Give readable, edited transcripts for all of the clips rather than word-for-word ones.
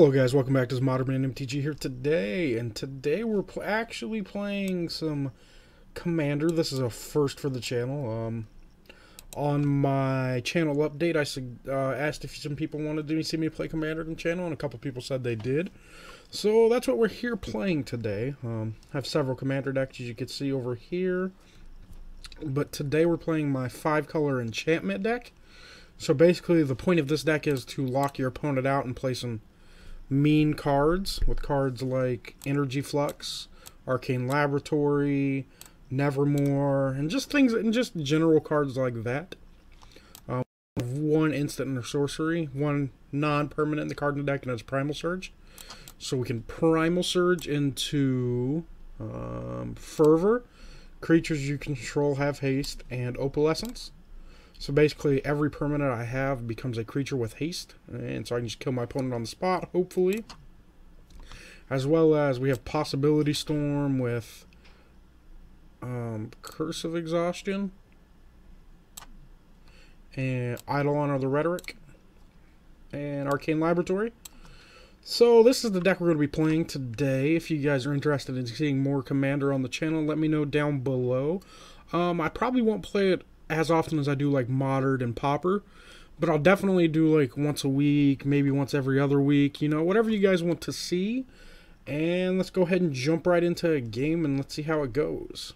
Hello guys, welcome back to Modern Man MTG here today, and today we're actually playing some Commander. This is a first for the channel. On my channel update, I asked if some people wanted to see me play Commander on the channel, and a couple people said they did. So that's what we're here playing today. I have several Commander decks, as you can see over here. But today we're playing my 5-color Enchantment deck. So basically the point of this deck is to lock your opponent out and play some mean cards, with cards like Energy Flux, Arcane Laboratory, Nevermore, and just things, and just general cards like that. One instant and a sorcery, one non-permanent in the card in the deck, and it's Primal Surge. So we can Primal Surge into Fervor. Creatures you control have haste, and Opalescence. So basically, every permanent I have becomes a creature with haste, and so I can just kill my opponent on the spot, hopefully. As well as we have Possibility Storm with Curse of Exhaustion, and Eidolon of the Rhetoric, and Arcane Laboratory. So this is the deck we're going to be playing today. If you guys are interested in seeing more Commander on the channel, let me know down below. I probably won't play it as often as I do like Modern and Pauper, but I'll definitely do like once a week, maybe once every other week, you know, whatever you guys want to see. And let's go ahead and jump right into a game and let's see how it goes.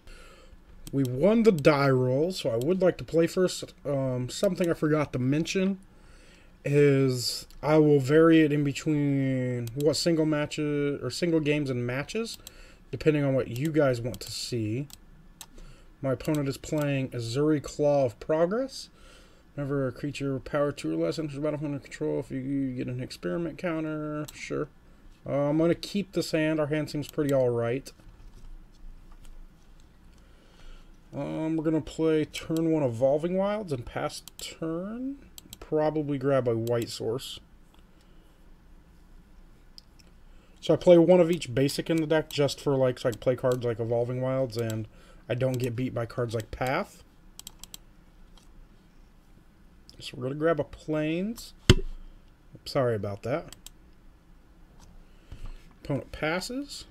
We won the die roll, so I would like to play first. Something I forgot to mention is I will vary it in between what single matches or single games and matches, depending on what you guys want to see. My opponent is playing Ezuri, Claw of Progress. Whenever a creature power 2 or less enters the battlefield under control, if you get an experiment counter, sure. I'm going to keep this hand. Our hand seems pretty alright. We're going to play turn 1 Evolving Wilds and pass turn. Probably grab a white source. So I play one of each basic in the deck just for like, so I can play cards like Evolving Wilds and I don't get beat by cards like Path. So we're going to grab a Plains. Sorry about that. Opponent passes.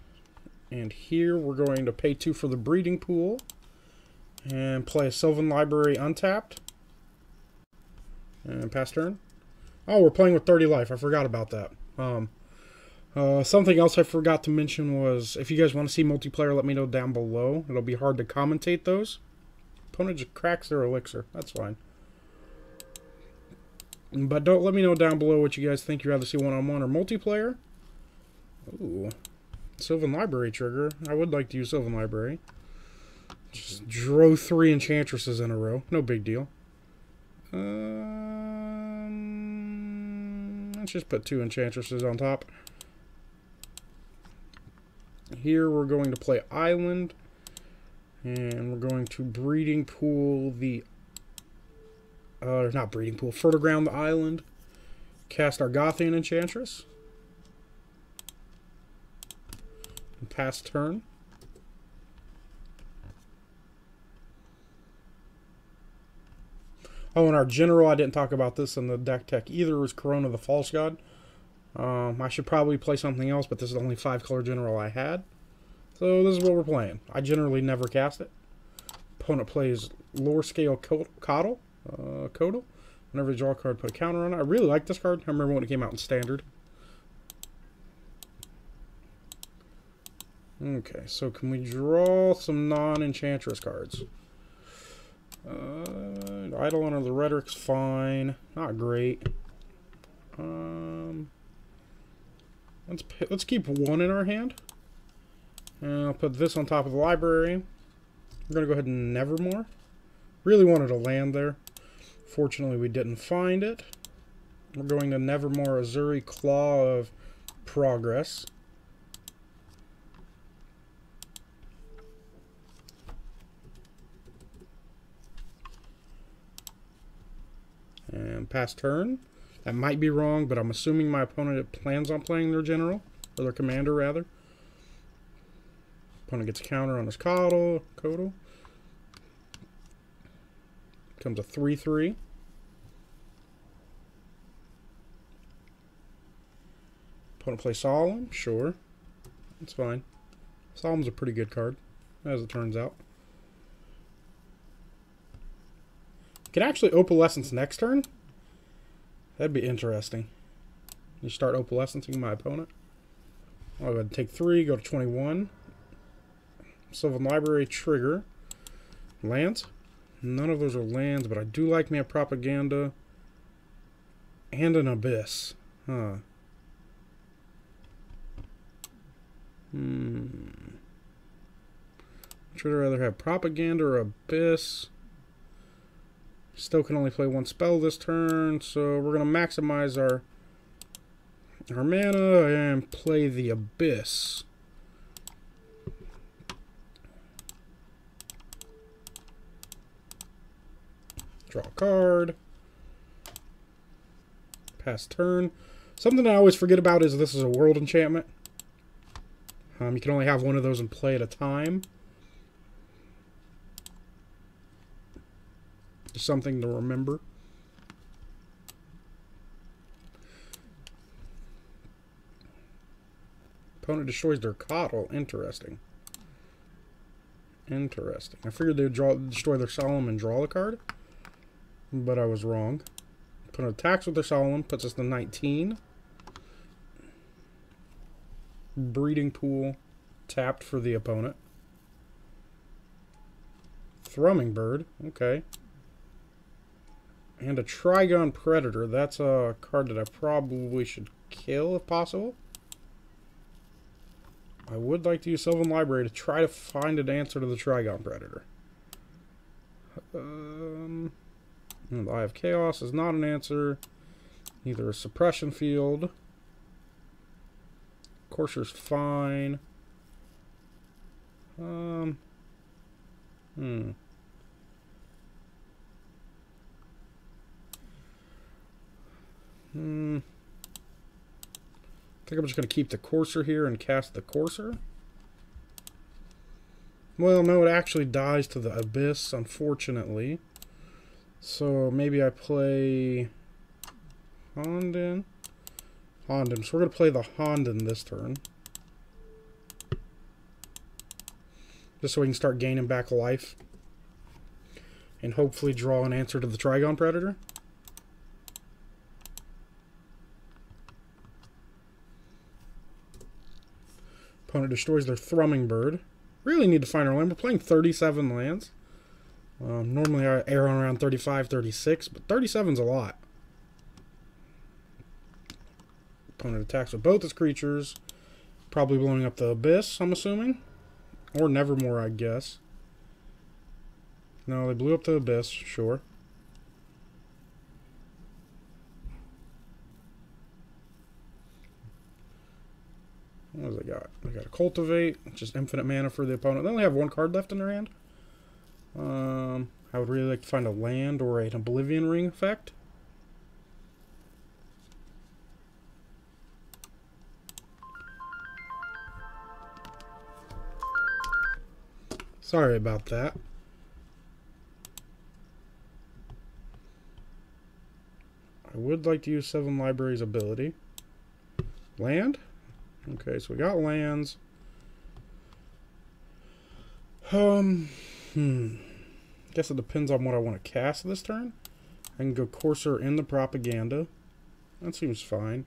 And here we're going to pay 2 for the Breeding Pool. And play a Sylvan Library untapped. And pass turn. Oh, we're playing with 30 life. I forgot about that. Something else I forgot to mention was, if you guys want to see multiplayer, let me know down below. It'll be hard to commentate those. Opponent just cracks their elixir. That's fine. But don't let me know down below what you guys think. You'd rather see one-on-one or multiplayer. Ooh. Sylvan Library trigger. I would like to use Sylvan Library. Just draw 3 Enchantresses in a row. No big deal. Let's just put 2 Enchantresses on top. Here we're going to play Island, and we're going to Breeding Pool the, not Breeding Pool, Fertile Ground the Island, cast our Gothian Enchantress, and pass turn. Oh, and our general, I didn't talk about this in the deck tech either, was Karona the False God. I should probably play something else, but this is the only 5-color general I had. So this is what we're playing. I generally never cast it. Opponent plays Lore Scale Coddle. Whenever you draw a card, put a counter on it. I really like this card. I remember when it came out in Standard. Okay, so can we draw some non-Enchantress cards? Eidolon of the Rhetoric's fine. Not great. Let's keep 1 in our hand. And I'll put this on top of the library. We're going to go ahead and Nevermore. Really wanted a land there. Fortunately, we didn't find it. We're going to Nevermore Ezuri, Claw of Progress. And pass turn. That might be wrong, but I'm assuming my opponent plans on playing their general, or their commander, rather. Opponent gets a counter on his Coddle. Comes a 3/3. Opponent play Solemn? Sure. That's fine. Solemn's a pretty good card, as it turns out. Can actually Opalescence next turn? That'd be interesting. You start Opalescencing my opponent. I'll go ahead and take 3, go to 21. Sylvan Library, trigger. Lands? None of those are lands, but I do like me a Propaganda and an Abyss. Huh. Which would I rather have? Propaganda or Abyss? Still can only play one spell this turn, so we're going to maximize our mana and play the Abyss. Draw a card. Pass turn. Something I always forget about is this is a world enchantment. You can only have one of those in play at a time. Just something to remember. Opponent destroys their coddle. Interesting. Interesting. I figured they would destroy their Solemn and draw the card, but I was wrong. Opponent attacks with their Solemn, puts us to 19. Breeding Pool, tapped for the opponent. Thrumming Bird, okay. And a Trigon Predator. That's a card that I probably should kill if possible. I would like to use Sylvan Library to try to find an answer to the Trigon Predator. The Eye of Chaos is not an answer. Neither a Suppression Field. Courser's fine. I think I'm just going to keep the Courser here and cast the Courser. Well, no, it actually dies to the Abyss, unfortunately. So maybe I play Honden. Honden. So we're going to play the Honden this turn. Just so we can start gaining back life. And hopefully draw an answer to the Trigon Predator. Opponent destroys their Thrumming Bird. Really need to find our land. We're playing 37 lands. Normally I err on around 35, 36, but 37's a lot. Opponent attacks with both its creatures. Probably blowing up the Abyss, I'm assuming. Or Nevermore, I guess. No, they blew up the Abyss, sure. What do they got? They got a Cultivate, which is infinite mana for the opponent. They only have one card left in their hand. I would really like to find a land or an Oblivion Ring effect. Sorry about that. I would like to use Sylvan Library's ability. Land? Okay, so we got lands. Guess it depends on what I want to cast this turn. I can go Courser in the Propaganda. That seems fine.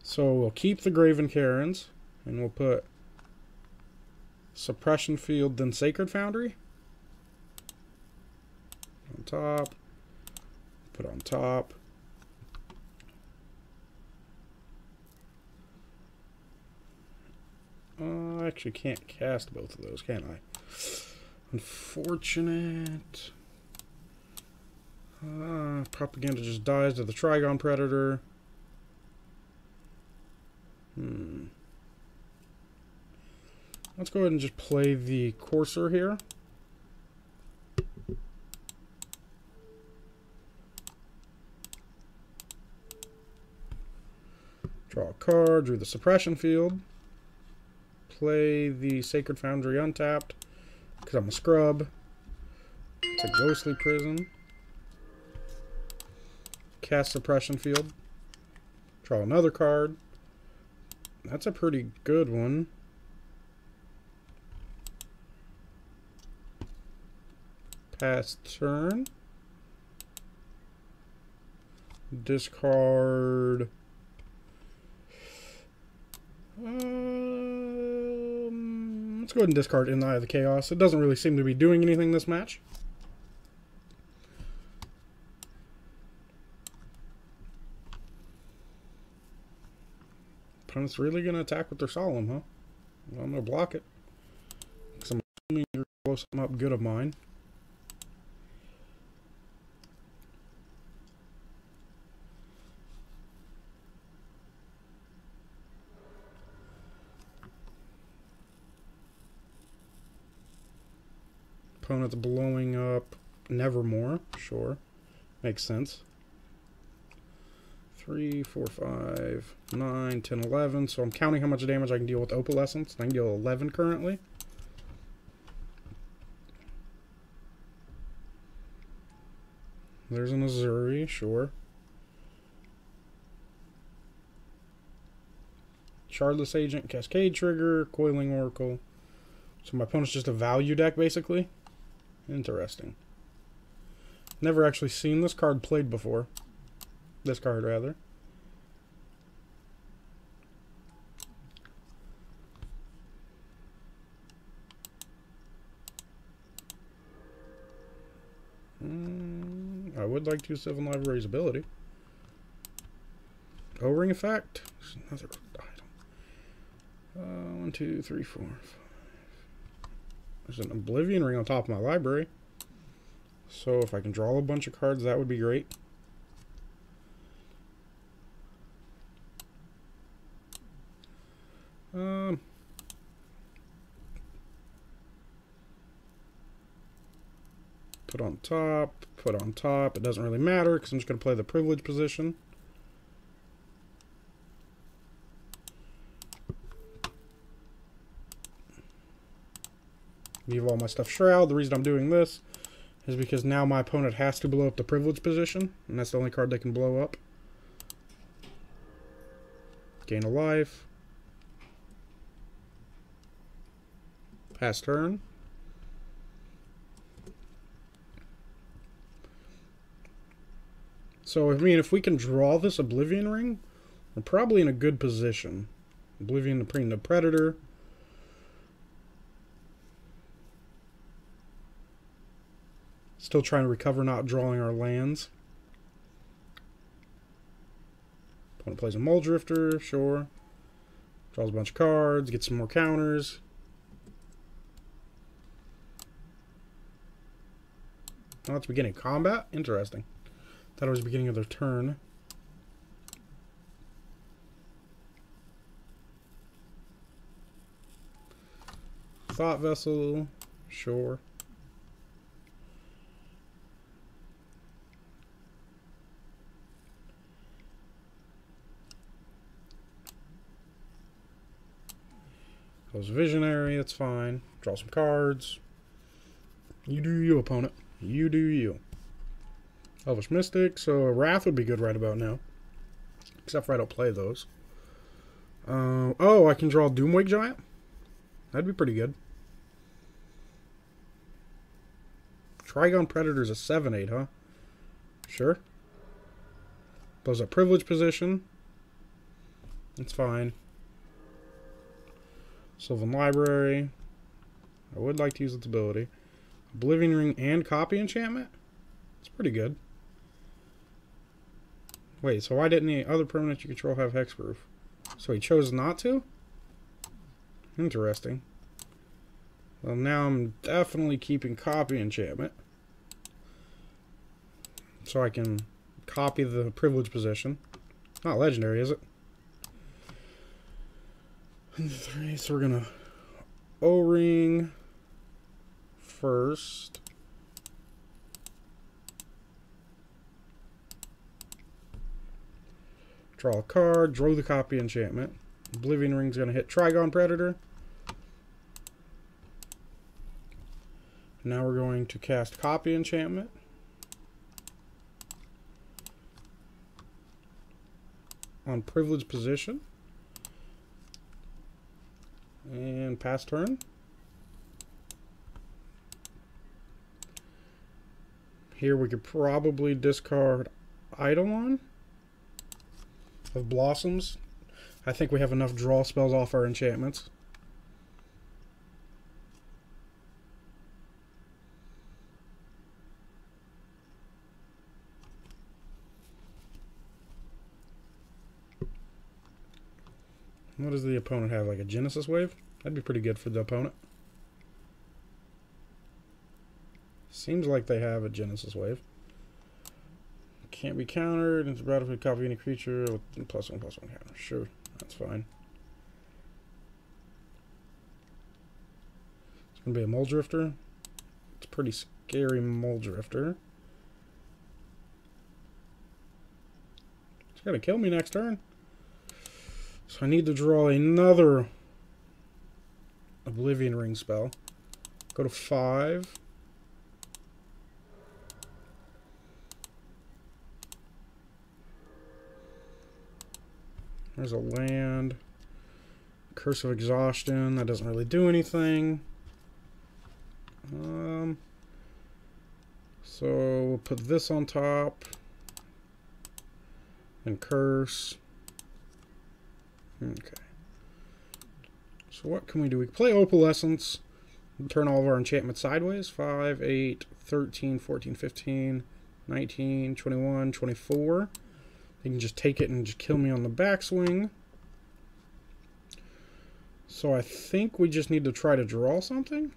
So we'll keep the Graven Karens, and we'll put Suppression Field, then Sacred Foundry. On top. Put on top. I actually can't cast both of those, can I? Unfortunate. Propaganda just dies to the Trigon Predator. Let's go ahead and just play the Courser here. Draw a card, drew the Suppression Field. Play the Sacred Foundry untapped, because I'm a scrub. It's a Ghostly Prison. Cast Suppression Field. Draw another card. That's a pretty good one. Pass turn. Discard. Let's go ahead and discard In the Eye of the Chaos. It doesn't really seem to be doing anything this match. Opponent's really going to attack with their Solemn, huh? Well, I'm going to block it. Because I'm assuming you're going to blow something up good of mine. Opponent's blowing up Nevermore. Sure. Makes sense. 3, 4, 5, 9, 10, 11. So I'm counting how much damage I can deal with Opalescence. I can deal 11 currently. There's an Ezuri, sure. Shardless Agent, Cascade Trigger, Coiling Oracle. So my opponent's just a value deck, basically. Interesting. Never actually seen this card played before. This card, rather. I would like to use Sylvan Library's ability. O-Ring Effect. There's another item. 1, 2, 3, 4, 5. There's an Oblivion Ring on top of my library. So if I can draw a bunch of cards, that would be great. Put on top, put on top. It doesn't really matter because I'm just going to play the privilege position. Leave all my stuff Shroud. The reason I'm doing this is because now my opponent has to blow up the privilege position, and that's the only card they can blow up. Gain a life. Pass turn. So, I mean, if we can draw this Oblivion Ring, we're probably in a good position. Oblivion the Predator. Still trying to recover not drawing our lands. Opponent plays a Muldrifter, sure. Draws a bunch of cards, gets some more counters. Oh, it's beginning of combat? Interesting. Thought it was the beginning of their turn. Thought Vessel, sure. Goes Visionary, that's fine. Draw some cards. You do you, opponent. You do you. Elvish Mystic, so a Wrath would be good right about now. Except for I don't play those. Oh, I can draw Doomwake Giant? That'd be pretty good. Trigon Predator's a 7/8, huh? Sure. Blows up privilege position. That's fine. Sylvan Library. I would like to use its ability. Oblivion Ring and Copy Enchantment? It's pretty good. Wait, so why didn't the other permanent you control have hexproof? So he chose not to? Interesting. Well, now I'm definitely keeping Copy Enchantment. So I can copy the privilege position. Not legendary, is it? 3, so we're gonna O-Ring first. Draw a card, draw the Copy Enchantment. Oblivion Ring's going to hit Trigon Predator. Now we're going to cast Copy Enchantment. On privileged position. And pass turn. Here we could probably discard Eidolon of Blossoms. I think we have enough draw spells off our enchantments. What does the opponent have? Like a Genesis Wave? That'd be pretty good for the opponent. Seems like they have a Genesis Wave. Can't be countered. It's about if we copy any creature with +1/+1 counter. Sure, that's fine. It's going to be a Muldrifter. It's a pretty scary Muldrifter. It's going to kill me next turn. So I need to draw another Oblivion Ring spell. Go to 5. There's a land. Curse of Exhaustion. That doesn't really do anything. So we'll put this on top. And Curse. Okay. So what can we do? We can play Opalescence. Turn all of our enchantments sideways. 5, 8, 13, 14, 15, 19, 21, 24. They can just take it and just kill me on the backswing. So I think we just need to try to draw something.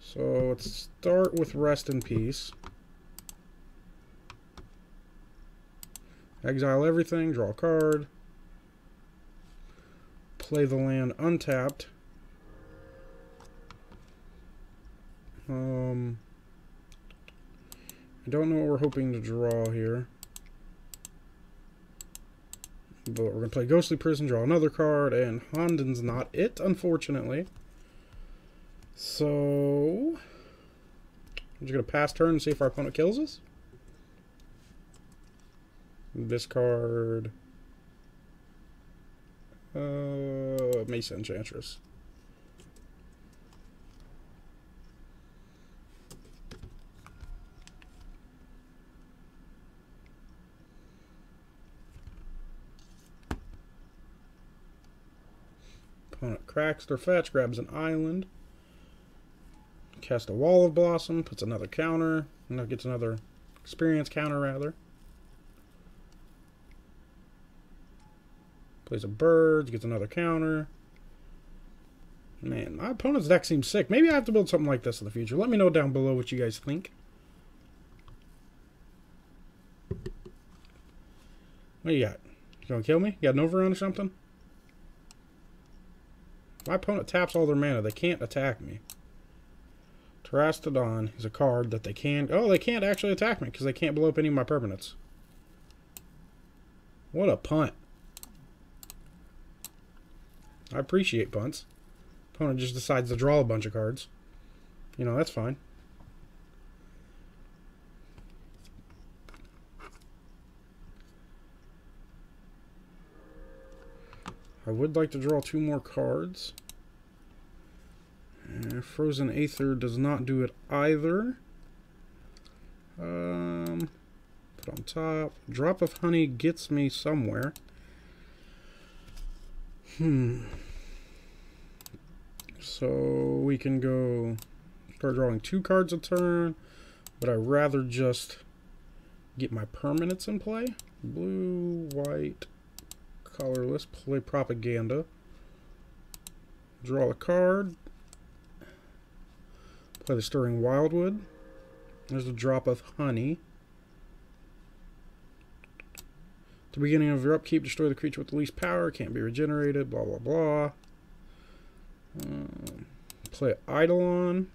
So let's start with Rest in Peace. Exile everything, draw a card. Play the land untapped. I don't know what we're hoping to draw here. But we're going to play Ghostly Prison, draw another card, and Honden's not it, unfortunately. So I'm just going to pass turn and see if our opponent kills us. Discard Mesa Enchantress. Opponent cracks their fetch, grabs an island, cast a Wall of Blossom, puts another counter, and gets another experience counter rather. Plays a bird, gets another counter. Man, my opponent's deck seems sick. Maybe I have to build something like this in the future. Let me know down below what you guys think. What you got? You gonna kill me? You got an overrun or something? My opponent taps all their mana. They can't attack me. Terastodon is a card that they can't... Oh, they can't actually attack me because they can't blow up any of my permanents. What a punt. I appreciate punts. Opponent just decides to draw a bunch of cards. You know, that's fine. I would like to draw 2 more cards. Frozen Aether does not do it either. Put on top. Drop of Honey gets me somewhere. So we can go start drawing 2 cards a turn, but I'd rather just get my permanents in play. Blue, white, colorless, play Propaganda. Draw a card. Play the Stirring Wildwood. There's a drop of Honey. At the beginning of your upkeep, destroy the creature with the least power. Can't be regenerated. Blah, blah, blah. Play Eidolon.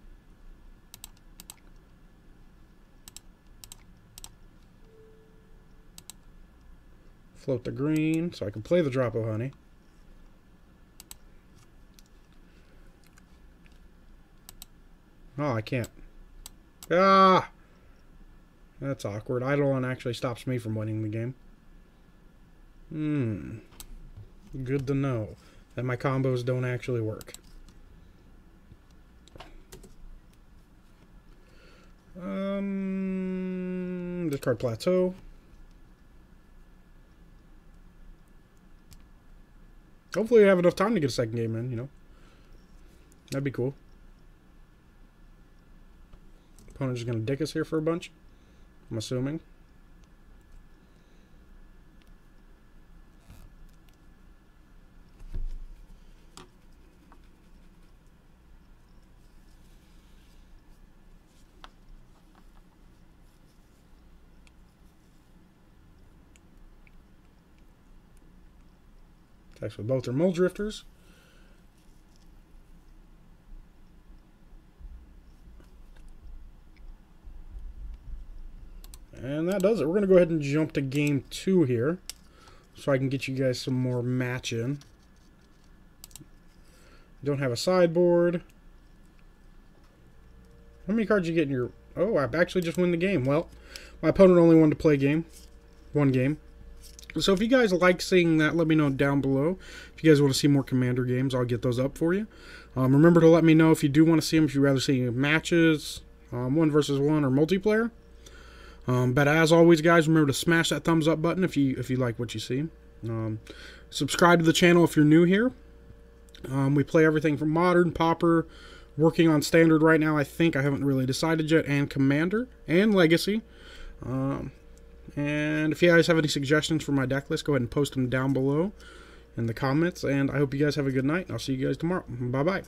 Float the green, so I can play the drop of Honey. Oh, I can't. Ah! That's awkward. Eidolon actually stops me from winning the game. Good to know that my combos don't actually work. Discard Plateau. Hopefully I have enough time to get a second game in, you know. That'd be cool. Opponent's just going to dick us here for a bunch, I'm assuming. Attacks with both their Mole Drifters. And that does it. We're going to go ahead and jump to game 2 here, so I can get you guys some more match in. Don't have a sideboard. How many cards you get in your... Oh, I've actually just won the game. Well, my opponent only wanted to play one game. So if you guys like seeing that, let me know down below. If you guys want to see more Commander games, I'll get those up for you. Remember to let me know if you do want to see them, if you'd rather see matches, 1 versus 1, or multiplayer. But as always, guys, remember to smash that thumbs up button if you like what you see. Subscribe to the channel if you're new here. We play everything from Modern, Pauper, working on Standard right now, I think. I haven't really decided yet, and Commander, and Legacy. And if you guys have any suggestions for my deck list, go ahead and post them down below in the comments. And I hope you guys have a good night. I'll see you guys tomorrow. Bye-bye.